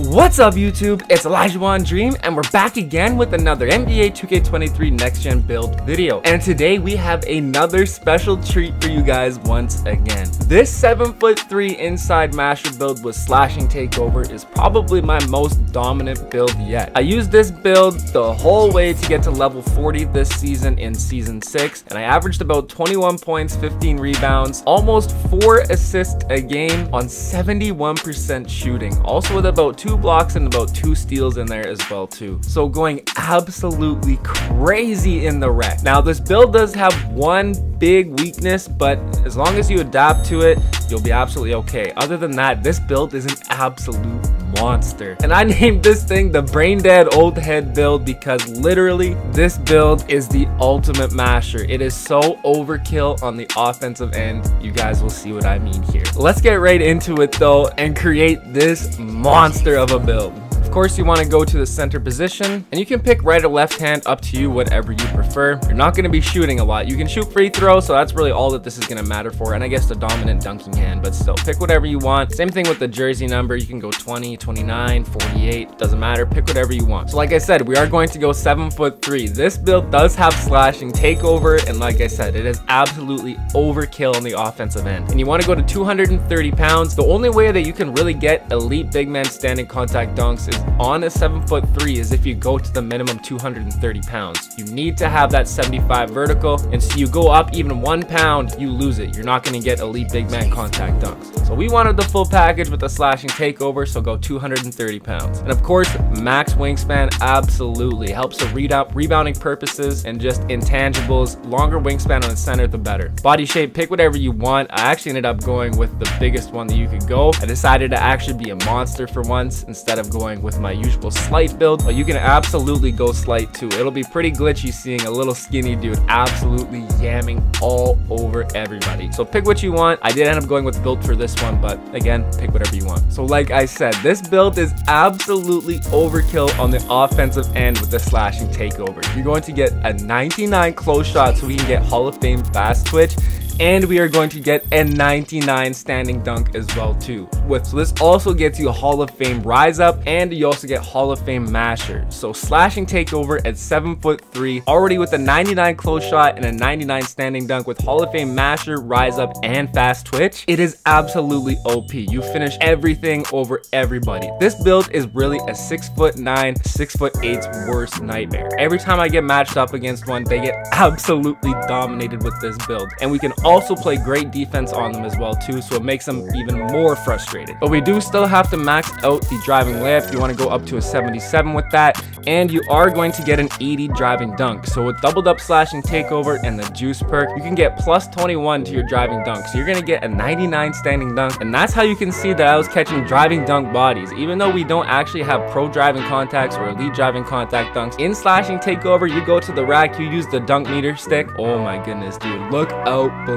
What's up YouTube, it's Elijah Dream and we're back again with another NBA 2K23 Next Gen build video. And today we have another special treat for you guys once again. This 7'3" inside masher build with slashing takeover is probably my most dominant build yet. I used this build the whole way to get to level 40 this season in season 6, and I averaged about 21 points, 15 rebounds, almost 4 assists a game on 71% shooting, also with about 2 blocks and about 2 steals in there as well too. So going absolutely crazy in the wreck. Now this build does have one big weakness, but as long as you adapt to it, you'll be absolutely okay. Other than that, this build is an absolute monster. And I named this thing the brain dead old head build because literally this build is the ultimate masher. It is so overkill on the offensive end. You guys will see what I mean here. Let's get right into it though and create this monster of a build. Of course, you want to go to the center position, and you can pick right or left hand, up to you, whatever you prefer. You're not going to be shooting a lot. You can shoot free throw, so that's really all that this is going to matter for, and I guess the dominant dunking hand, but still, pick whatever you want. Same thing with the jersey number. You can go 20, 29, 48, doesn't matter. Pick whatever you want. So like I said, we are going to go 7'3". This build does have slashing takeover, and like I said, it is absolutely overkill on the offensive end. And you want to go to 230 pounds. The only way that you can really get elite big man standing contact dunks is on a 7'3" is if you go to the minimum 230 pounds. You need to have that 75 vertical, and so you go up even 1 pound, you lose it. You're not going to get elite big man contact dunks. So we wanted the full package with the slashing takeover, so go 230 pounds. And of course, max wingspan absolutely helps for rebounding purposes and just intangibles. Longer wingspan on the center, the better. Body shape, pick whatever you want. I actually ended up going with the biggest one that you could go. I decided to actually be a monster for once instead of going with my usual slight build, but you can absolutely go slight too. It'll be pretty glitchy seeing a little skinny dude absolutely yamming all over everybody. So pick what you want. I did end up going with build for this one, but again, pick whatever you want. So like I said, this build is absolutely overkill on the offensive end with the slashing takeover. You're going to get a 99 close shot so we can get Hall of Fame fast twitch, and we are going to get a 99 standing dunk as well too. So this also gets you a Hall of Fame rise up, and you also get Hall of Fame masher. So slashing takeover at 7'3", already with a 99 close shot and a 99 standing dunk with Hall of Fame masher, rise up, and fast twitch. It is absolutely OP. You finish everything over everybody. This build is really a 6'9", 6'8"'s worst nightmare. Every time I get matched up against one, they get absolutely dominated with this build, and we can also play great defense on them as well too, so it makes them even more frustrated. But we do still have to max out the driving layup. You want to go up to a 77 with that, and you are going to get an 80 driving dunk. So with doubled up slashing takeover and the juice perk, you can get plus 21 to your driving dunk, so you're going to get a 99 standing dunk. And that's how you can see that I was catching driving dunk bodies. Even though we don't actually have pro driving contacts or elite driving contact dunks, in slashing takeover, you go to the rack, you use the dunk meter stick. Oh my goodness, dude, look out below.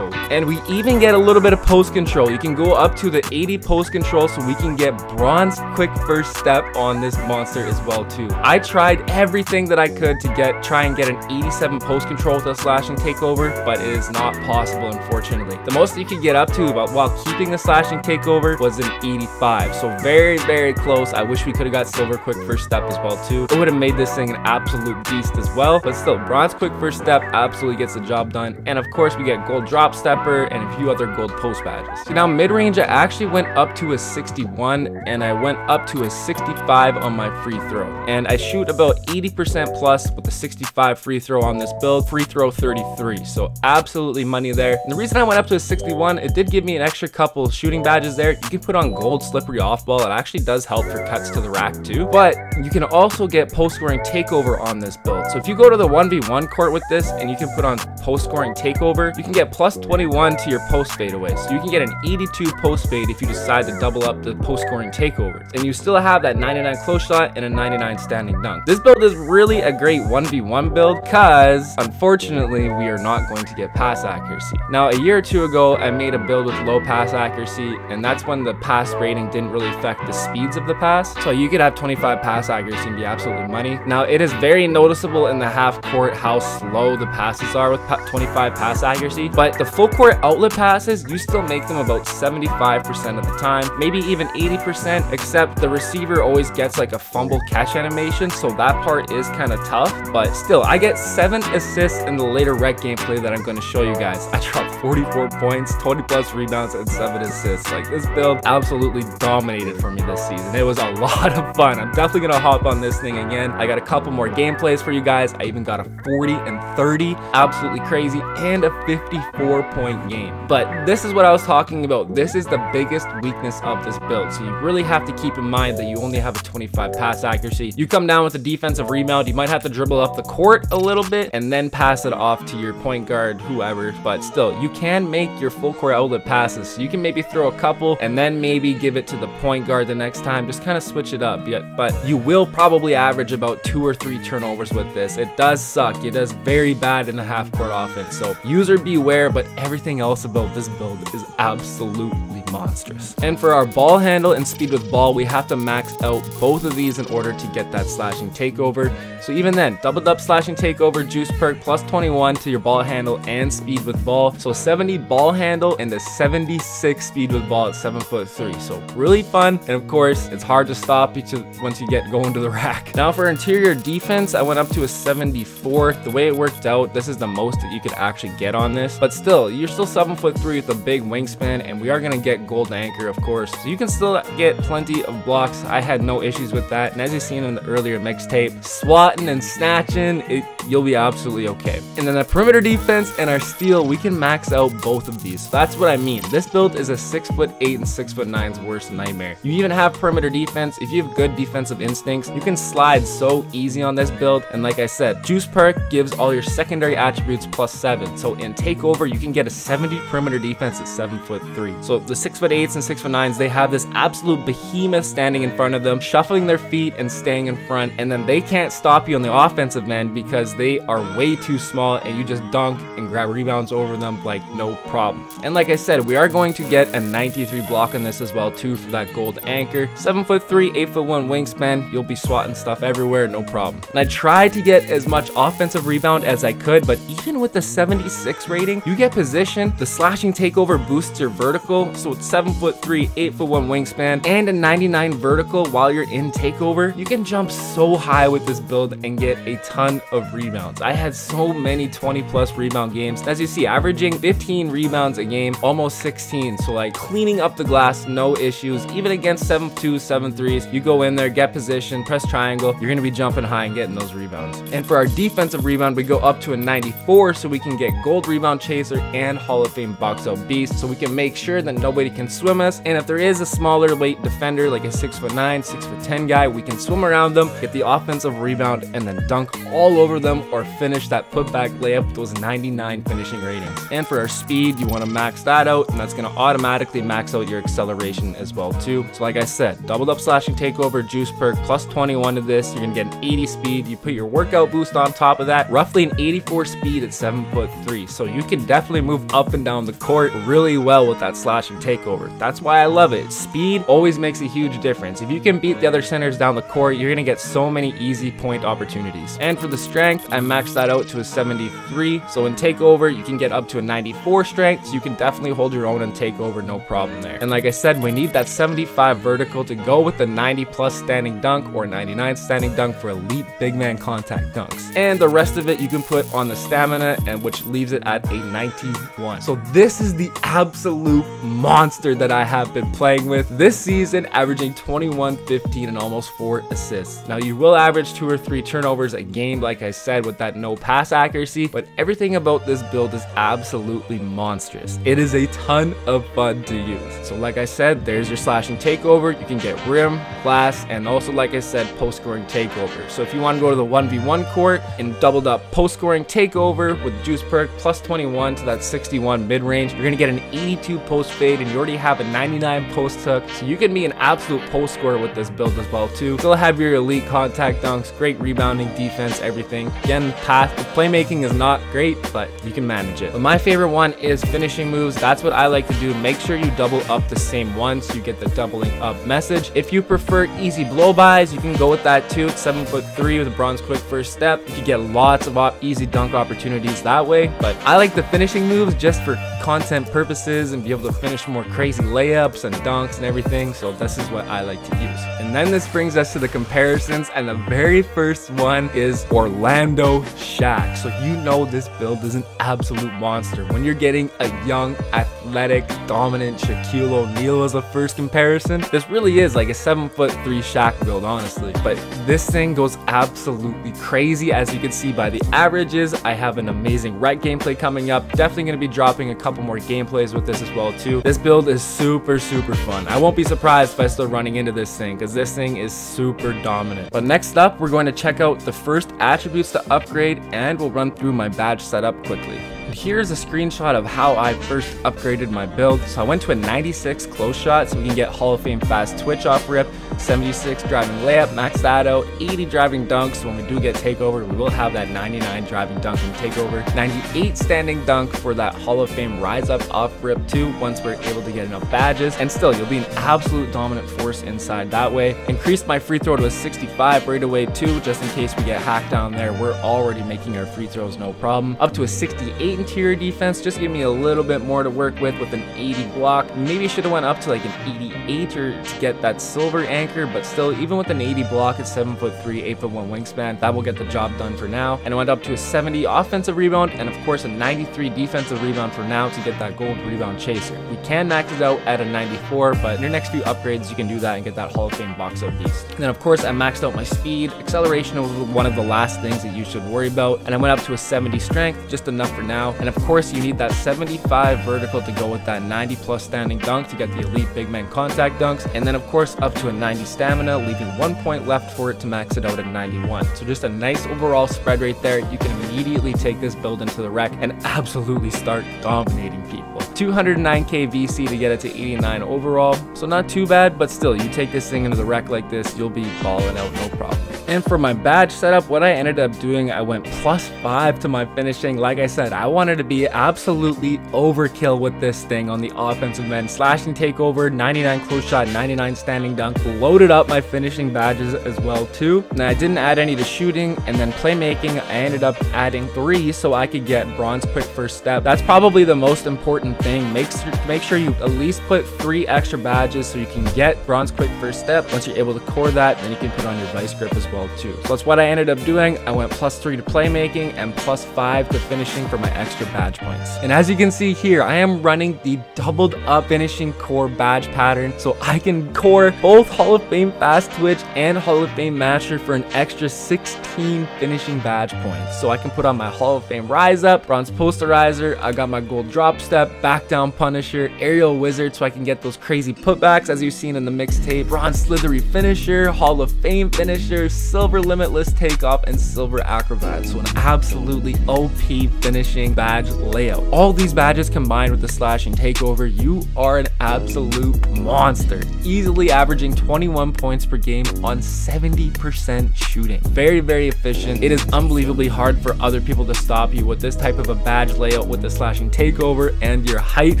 And we even get a little bit of post control. You can go up to the 80 post control, so we can get bronze quick first step on this monster as well too. I tried everything that I could to try and get an 87 post control with a slashing takeover, but it is not possible, unfortunately. The most you could get up to while keeping the slashing takeover was an 85, so very close. I wish we could have got silver quick first step as well too. It would have made this thing an absolute beast as well, but still, bronze quick first step absolutely gets the job done. And of course, we get gold drop stepper and a few other gold post badges. So now mid-range, I actually went up to a 61, and I went up to a 65 on my free throw, and I shoot about 80% plus with the 65 free throw on this build. Free throw 33, so absolutely money there. And the reason I went up to a 61, it did give me an extra couple shooting badges there. You can put on gold slippery off ball. It actually does help for cuts to the rack too, but you can also get post scoring takeover on this build. So if you go to the 1v1 court with this and you can put on post scoring takeover, you can get plus 21 to your post fadeaway. So you can get an 82 post fade if you decide to double up the post scoring takeovers, and you still have that 99 close shot and a 99 standing standing dunk. This build is really a great 1v1 build because unfortunately we are not going to get pass accuracy. Now a year or two ago I made a build with low pass accuracy, and that's when the pass rating didn't really affect the speeds of the pass. So you could have 25 pass accuracy and be absolutely money. Now it is very noticeable in the half court how slow the passes are with 25 pass accuracy, but the full court outlet passes, you still make them about 75% of the time, maybe even 80%, except the receiver always gets like a fumble catch animation, so that part is kind of tough. But still, I get 7 assists in the later rec gameplay that I'm going to show you guys. I dropped 44 points, 20 plus rebounds, and 7 assists. Like, this build absolutely dominated for me this season. It was a lot of fun. I'm definitely going to hop on this thing again. I got a couple more gameplays for you guys. I even got a 40 and 30, absolutely crazy, and a 54-point game. But this is what I was talking about. This is the biggest weakness of this build, so you really have to keep in mind that you only have a 25 pass accuracy. You come down with a defensive rebound, you might have to dribble up the court a little bit and then pass it off to your point guard, whoever, but still, you can make your full court outlet passes. So you can maybe throw a couple and then maybe give it to the point guard the next time, just kind of switch it up. Yeah, but you will probably average about 2 or 3 turnovers with this. It does suck. It does very bad in the half court offense, so user beware, but everything else about this build is absolutely monstrous. And for our ball handle and speed with ball, we have to max out both of these in order to get that slashing takeover. So even then, doubled up slashing takeover, juice perk, plus 21 to your ball handle and speed with ball. So 70 ball handle and a 76 speed with ball at 7'3". So really fun. And of course, it's hard to stop once you get going to the rack. Now for interior defense, I went up to a 74. The way it worked out, this is the most that you could actually get on this. But still, you're still 7'3" with a big wingspan, and we are going to get gold anchor, of course. So you can still get plenty of blocks. I had no issues with that. And as you've seen in the earlier mixtape, swatting and snatching, you'll be absolutely okay. And then the perimeter defense and our steal, we can max out both of these. So that's what I mean. This build is a 6'8" and 6'9's worst nightmare. You even have perimeter defense. If you have good defensive instincts, you can slide so easy on this build. And like I said, juice perk gives all your secondary attributes plus 7. So in takeover, you can get a 70 perimeter defense at 7'3". So the 6'8" and 6'9's, they have this absolute behemoth standing in front of them, shuffling their feet and staying in front, and then they can't stop you on the offensive end because they are way too small, and you just dunk and grab rebounds over them like no problem. And like I said, we are going to get a 93 block on this as well too for that gold anchor. 7'3", 8'1" wingspan, you'll be swatting stuff everywhere, no problem. And I tried to get as much offensive rebound as I could, but even with the 76 rating, you get position. The slashing takeover boosts your vertical, so it's 7'3", 8'1" wingspan, and a 99 vertical while you're in takeover. You can jump so high with this build and get a ton of rebounds. I had so many 20 plus rebound games. As you see, averaging 15 rebounds a game, almost 16. So like cleaning up the glass, no issues. Even against 7'2", 7'3's, you go in there, get position, press triangle, you're gonna be jumping high and getting those rebounds. And for our defensive rebound, we go up to a 94, so we can get gold rebound chaser and Hall of Fame box out beast, so we can make sure that nobody can swim us. And if there is a smaller weight defender, like a 6'9", 6'10" guy, we can swim around them, get the offensive rebound, and then dunk all over them or finish that putback layup with those 99 finishing ratings. And for our speed, you want to max that out, and that's going to automatically max out your acceleration as well too. So like I said, doubled up slashing takeover, juice perk, plus 21 to this, you're going to get an 80 speed. You put your workout boost on top of that, roughly an 84 speed at 7'3". So you can definitely move up and down the court really well with that slashing takeover. That's why I love it. Speed always makes a huge difference. If you can beat the other centers down the court, you're going to get so many easy point opportunities. And for the strength, I maxed that out to a 73. So in takeover, you can get up to a 94 strength. So you can definitely hold your own in takeover, no problem there. And like I said, we need that 75 vertical to go with the 90 plus standing dunk or 99 standing dunk for elite big man contact dunks. And the rest of it you can put on the stamina, and which leaves it at a 91. So this is the absolute monster that I have been playing with this season, averaging 21, 15, and almost 4 assists. Now you will average 2 or 3 turnovers a game, like I said, with that no pass accuracy, but everything about this build is absolutely monstrous. It is a ton of fun to use. So like I said, there's your slashing takeover. You can get rim, glass, and also like I said, post scoring takeover. So if you want to go to the 1v1 court and doubled up post scoring takeover with juice perk plus 21 to that 61 mid range, you're gonna get an 82 post fade, and you already have a 99 post hook, so you can be an absolute post scorer with this build as well too. Still have your elite contact dunks, great rebounding, defense, everything. Again, the playmaking is not great, but you can manage it. But my favorite one is finishing moves. That's what I like to do. Make sure you double up the same one so you get the doubling up message. If you prefer easy blow-bys, you can go with that too. It's 7'3" with a bronze quick first step. You can get lots of easy dunk opportunities that way. But I like the finishing moves just for content purposes and be able to finish more crazy layups and dunks and everything. So this is what I like to use. And then this brings us to the comparisons, and the very first one is Orlando Shaq. So you know this build is an absolute monster. When you're getting a young, athletic, dominant Shaquille O'Neal as a first comparison, this really is like a 7'3" Shaq build, honestly. But this thing goes absolutely crazy, as you can see by the averages. I have an amazing rec gameplay coming up. Definitely going to be dropping a couple more gameplays with this as well too. This build is super fun. I won't be surprised if I start running into this thing, because this thing is super dominant. But next up, we're going to check out the first attributes to upgrade, and we'll run through my badge setup quickly. Here's a screenshot of how I first upgraded my build. So I went to a 96 close shot, so we can get Hall of Fame fast twitch off rip, 76 driving layup, max that out, 80 driving dunks. So when we do get takeover, we will have that 99 driving dunk and takeover, 98 standing dunk for that Hall of Fame rise up off rip too, once we're able to get enough badges. And still, you'll be an absolute dominant force inside that way. Increased my free throw to a 65 right away too, just in case we get hacked down there. We're already making our free throws no problem. Up to a 68 interior defense, just give me a little bit more to work with an 80 block. Maybe should have went up to like an 88 or to get that silver anchor, but still, even with an 80 block, it's 7'3", 8'1" wingspan. That will get the job done for now. And I went up to a 70 offensive rebound, and of course a 93 defensive rebound for now to get that gold rebound chaser. We can max it out at a 94, but in your next few upgrades, you can do that and get that Hall of Fame box out beast. And then of course I maxed out my speed. Acceleration was one of the last things that you should worry about, and I went up to a 70 strength, just enough for now. And of course you need that 75 vertical to go with that 90 plus standing dunk to get the elite big man contact dunks, and then of course up to a 90 stamina, leaving 1 point left for it to max it out at 91. So just a nice overall spread right there. You can immediately take this build into the rec and absolutely start dominating people. 209k VC to get it to 89 overall, so not too bad, but still, you take this thing into the rec like this, you'll be balling out no problem. And for my badge setup, what I ended up doing, I went +5 to my finishing. Like I said, I wanted to be absolutely overkill with this thing on the offensive end. Slashing takeover, 99 close shot, 99 standing dunk, loaded up my finishing badges as well too. And I didn't add any to shooting, and then playmaking, I ended up adding 3 so I could get bronze quick first step. That's probably the most important thing. Make sure you at least put 3 extra badges so you can get bronze quick first step. Once you're able to core that, then you can put on your vice grip as well too. So that's what I ended up doing. I went +3 to playmaking and +5 to finishing for my extra badge points. And as you can see here, I am running the doubled up finishing core badge pattern, so I can core both Hall of Fame fast twitch and Hall of Fame master for an extra 16 finishing badge points. So I can put on my Hall of Fame rise up, bronze posterizer, I got my gold drop step, back down punisher, aerial wizard so I can get those crazy putbacks as you've seen in the mixtape, bronze slithery finisher, Hall of Fame finisher, silver limitless takeoff, and silver acrobat. So an absolutely OP finishing badge layout. All these badges combined with the slashing takeover, you are an absolute monster, easily averaging 21 points per game on 70% shooting. Very efficient. It is unbelievably hard for other people to stop you with this type of a badge layout with the slashing takeover and your height.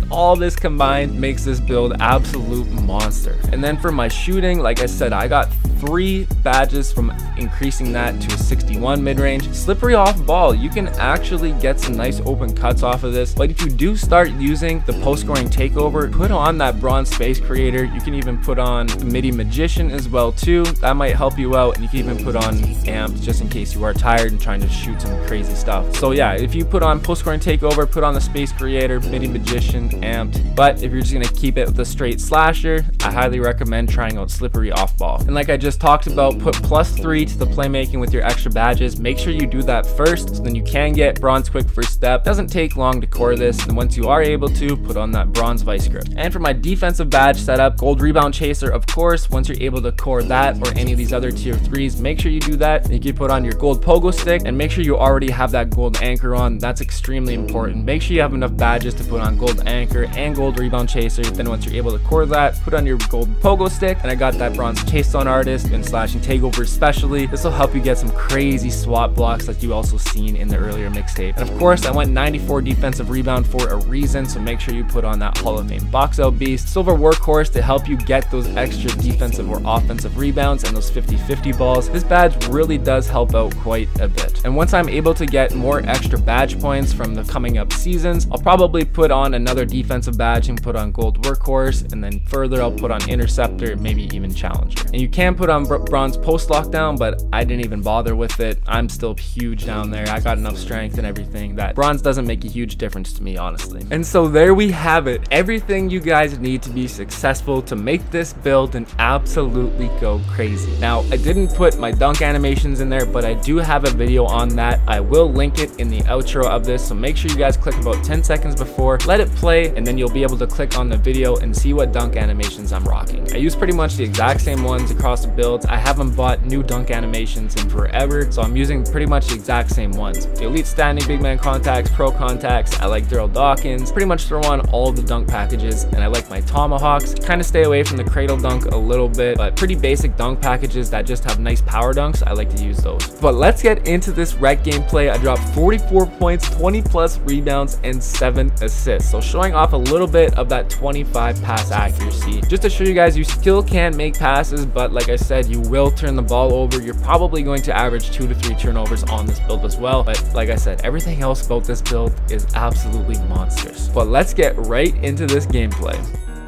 All this combined makes this build absolute monster. And then for my shooting, like I said, I got 3 badges from increasing that to a 61 mid-range. Slippery off ball, you can actually get some nice open cuts off of this, but if you do start using the post-scoring takeover, put on that bronze space creator. You can even put on the midi magician as well too. That might help you out, and you can even put on amped just in case you are tired and trying to shoot some crazy stuff. So yeah, if you put on post-scoring takeover, put on the space creator, midi magician, amped. But if you're just gonna keep it with a straight slasher, I highly recommend trying out slippery off ball. And like I just just talked about, put +3 to the playmaking with your extra badges. Make sure you do that first, so then you can get bronze quick first step. Doesn't take long to core this, and once you are able to, put on that bronze vice grip. And for my defensive badge setup, gold rebound chaser, of course. Once you're able to core that or any of these other tier 3s, make sure you do that. You can put on your gold pogo stick, and make sure you already have that gold anchor on. That's extremely important. Make sure you have enough badges to put on gold anchor and gold rebound chaser. Then once you're able to core that, put on your gold pogo stick, and I got that bronze chase on artist and slashing takeover especially. This will help you get some crazy swap blocks like you also seen in the earlier mixtape. And of course, I went 94 defensive rebound for a reason, so make sure you put on that Hall of Fame box out beast. Silver workhorse to help you get those extra defensive or offensive rebounds and those 50-50 balls. This badge really does help out quite a bit. And once I'm able to get more extra badge points from the coming up seasons, I'll probably put on another defensive badge and put on gold workhorse, and then further I'll put on interceptor, maybe even challenger. And you can put on bronze post lockdown, but I didn't even bother with it. I'm still huge down there. I got enough strength and everything that bronze doesn't make a huge difference to me, honestly. And so there we have it. Everything you guys need to be successful to make this build and absolutely go crazy. Now, I didn't put my dunk animations in there, but I do have a video on that. I will link it in the outro of this, so make sure you guys click about 10 seconds before, let it play, and then you'll be able to click on the video and see what dunk animations I'm rocking. I use pretty much the exact same ones across the builds. I haven't bought new dunk animations in forever, so I'm using pretty much the exact same ones. The elite standing big man contacts, pro contacts, I like Daryl Dawkins, pretty much throw on all the dunk packages, and I like my tomahawks. Kind of stay away from the cradle dunk a little bit, but pretty basic dunk packages that just have nice power dunks, I like to use those. But let's get into this rec gameplay. I dropped 44 points, 20 plus rebounds, and 7 assists. So showing off a little bit of that 25 pass accuracy, just to show you guys you still can make passes, but like I said, you will turn the ball over. You're probably going to average 2 to 3 turnovers on this build as well. But like I said, everything else about this build is absolutely monstrous. But let's get right into this gameplay.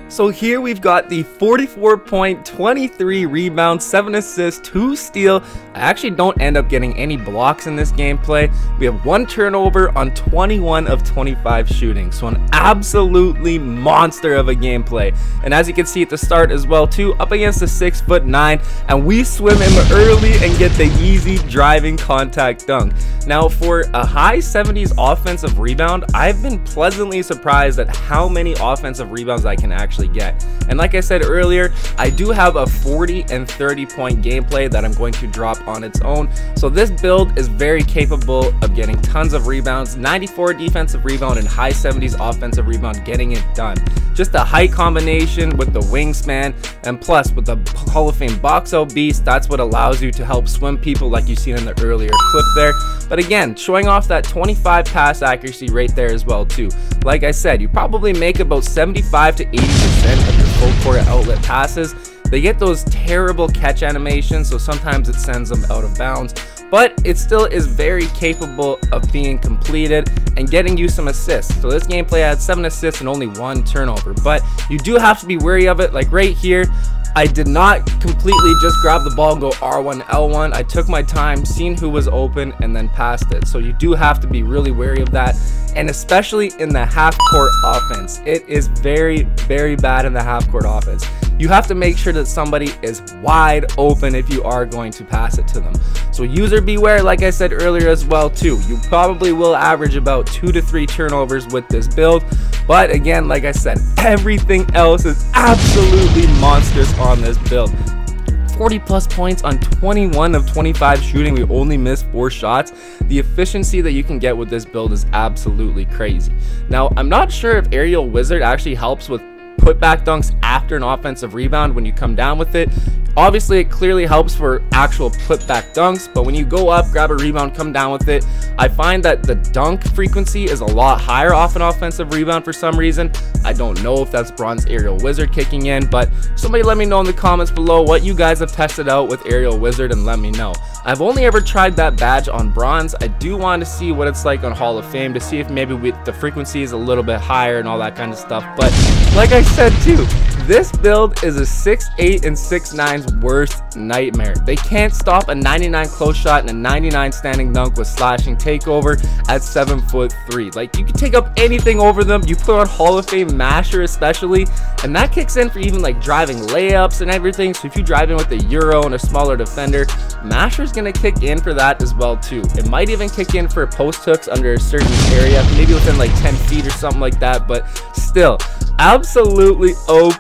So here we've got the 44 point, 23 rebounds, 7 assists, 2 steal. I actually don't end up getting any blocks in this gameplay. We have 1 turnover on 21 of 25 shooting. So an absolutely monster of a gameplay. And as you can see at the start as well too, up against the 6'9", and we swim him early and get the easy driving contact dunk. Now for a high 70s offensive rebound, I've been pleasantly surprised at how many offensive rebounds I can actually get. And like I said earlier, I do have a 40 and 30 point gameplay that I'm going to drop on its own. So this build is very capable of getting tons of rebounds, 94 defensive rebound and high 70s offensive rebound, getting it done. Just a height combination with the wingspan, and plus with the Hall of Fame box out beast, that's what allows you to help swim people like you seen in the earlier clip there. But again, showing off that 25 pass accuracy right there as well too. Like I said, you probably make about 75 to 80% of your full court outlet passes. They get those terrible catch animations, so sometimes it sends them out of bounds, but it still is very capable of being completed and getting you some assists. So this gameplay had 7 assists and only 1 turnover, but you do have to be wary of it. Like right here, I did not completely just grab the ball and go R1, L1. I took my time, seen who was open, and then passed it. So you do have to be really wary of that. And especially in the half-court offense. It is very, very bad in the half-court offense. You have to make sure that somebody is wide open if you are going to pass it to them. So user beware, like I said earlier as well too. You probably will average about 2 to 3 turnovers with this build. But again, like I said, everything else is absolutely monstrous on this build. 40 plus points on 21 of 25 shooting. We only missed 4 shots. The efficiency that you can get with this build is absolutely crazy. Now, I'm not sure if Aerial Wizard actually helps with putback dunks after an offensive rebound when you come down with it. Obviously, it clearly helps for actual putback dunks, but when you go up, grab a rebound, come down with it, I find that the dunk frequency is a lot higher off an offensive rebound for some reason. I don't know if that's Bronze Aerial Wizard kicking in, but somebody let me know in the comments below what you guys have tested out with Aerial Wizard and let me know. I've only ever tried that badge on Bronze. I do want to see what it's like on Hall of Fame to see if maybe the frequency is a little bit higher and all that kind of stuff, but like I said too, This build is a 6'8" and 6'9's worst nightmare. They can't stop a 99 close shot and a 99 standing dunk with slashing takeover at 7'3". Like, you can take up anything over them. You put on Hall of Fame masher especially, and that kicks in for even like driving layups and everything. So if you drive in with a euro and a smaller defender, masher's gonna kick in for that as well too. It might even kick in for post hooks under a certain area, maybe within like 10 feet or something like that, but still absolutely OP.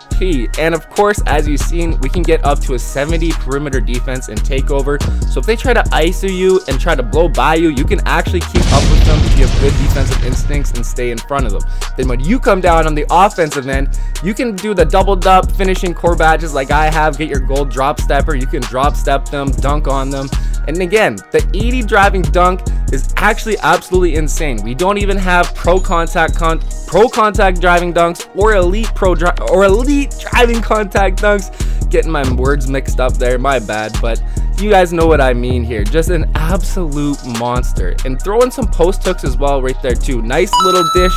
And of course, as you've seen, we can get up to a 70 perimeter defense and takeover. So if they try to ISO you and try to blow by you, you can actually keep up with them if you have good defensive instincts and stay in front of them. Then when you come down on the offensive end, you can do the doubled up finishing core badges like I have, get your gold drop stepper. You can drop step them, dunk on them. And again, the 80 driving dunk is actually absolutely insane. We don't even have pro contact driving dunks or elite driving contact dunks. Getting my words mixed up there, my bad, but you guys know what I mean here. Just an absolute monster. And throw in some post hooks as well right there too. Nice little dish,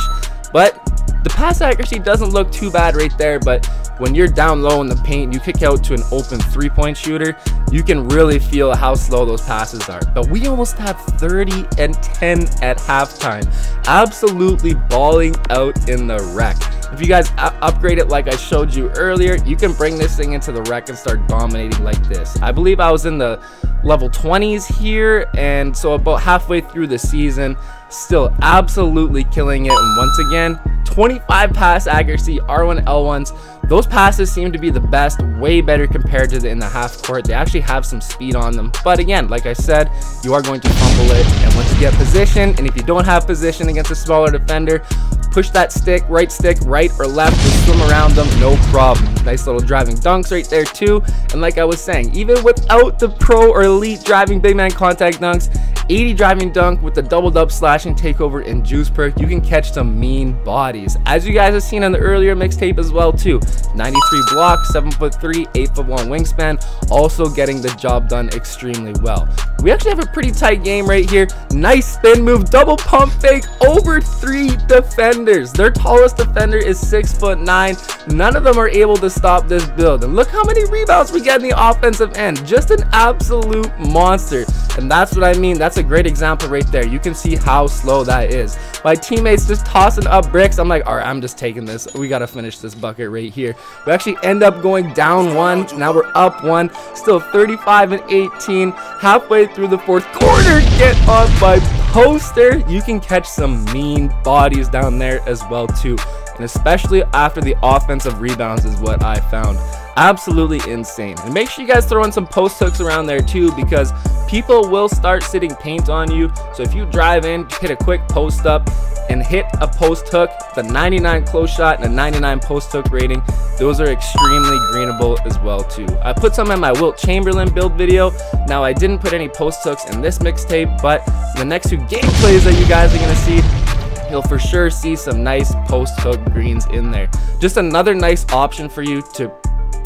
but the pass accuracy doesn't look too bad right there. But when you're down low in the paint, you kick out to an open 3-point shooter, you can really feel how slow those passes are. But we almost have 30 and 10 at halftime. Absolutely balling out in the rec. If you guys upgrade it like I showed you earlier, you can bring this thing into the rec and start dominating like this. I believe I was in the level 20s here, and so about halfway through the season, still absolutely killing it. And once again, 25 pass accuracy, R1 L1s. Those passes seem to be the best, way better compared to in the half court. They actually have some speed on them, but again, like I said, you are going to fumble it. And once you get position, and if you don't have position against a smaller defender, push that stick, right or left, just swim around them, no problem. Nice little driving dunks right there too. And like I was saying, even without the pro or elite driving big man contact dunks, 80 driving dunk with the doubled up slashing takeover and juice perk, you can catch some mean bodies, as you guys have seen on the earlier mixtape as well too. 93 block, 7'3", 8'1" wingspan, also getting the job done extremely well. We actually have a pretty tight game right here. Nice spin move, double pump fake over 3 defenders. Their tallest defender is 6'9". None of them are able to stop this build. And look how many rebounds we get in the offensive end. Just an absolute monster. And that's what I mean. That's a great example right there. You can see how slow that is. My teammates just tossing up bricks. I'm like, all right, I'm just taking this. We got to finish this bucket right here. We actually end up going down 1. Now we're up 1. Still 35 and 18. Halfway through the 4th quarter. Get on my poster. You can catch some mean bodies down there as well too. And especially after the offensive rebounds is what I found. Absolutely insane. And make sure you guys throw in some post hooks around there too, because people will start sitting paint on you. So if you drive in, hit a quick post up and hit a post hook, the 99 close shot and a 99 post hook rating, those are extremely greenable as well too. I put some in my Wilt Chamberlain build video. Now I didn't put any post hooks in this mixtape, but in the next 2 gameplays that you guys are gonna see, you'll for sure see some nice post hook greens in there. Just another nice option for you to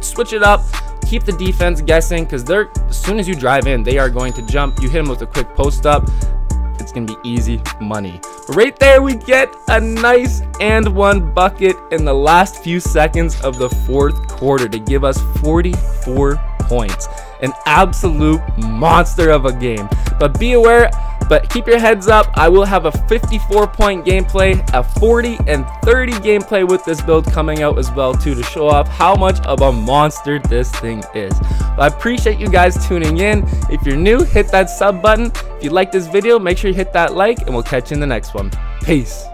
switch it up, keep the defense guessing, because they're, as soon as you drive in, they are going to jump. You hit them with a quick post up, it's gonna be easy money. But right there, we get a nice and 1 bucket in the last few seconds of the 4th quarter to give us 44 points. An absolute monster of a game. But be aware, but keep your heads up, I will have a 54-point gameplay, a 40 and 30 gameplay with this build coming out as well too, to show off how much of a monster this thing is. But I appreciate you guys tuning in. If you're new, hit that sub button. If you like this video, make sure you hit that like, and we'll catch you in the next one. Peace.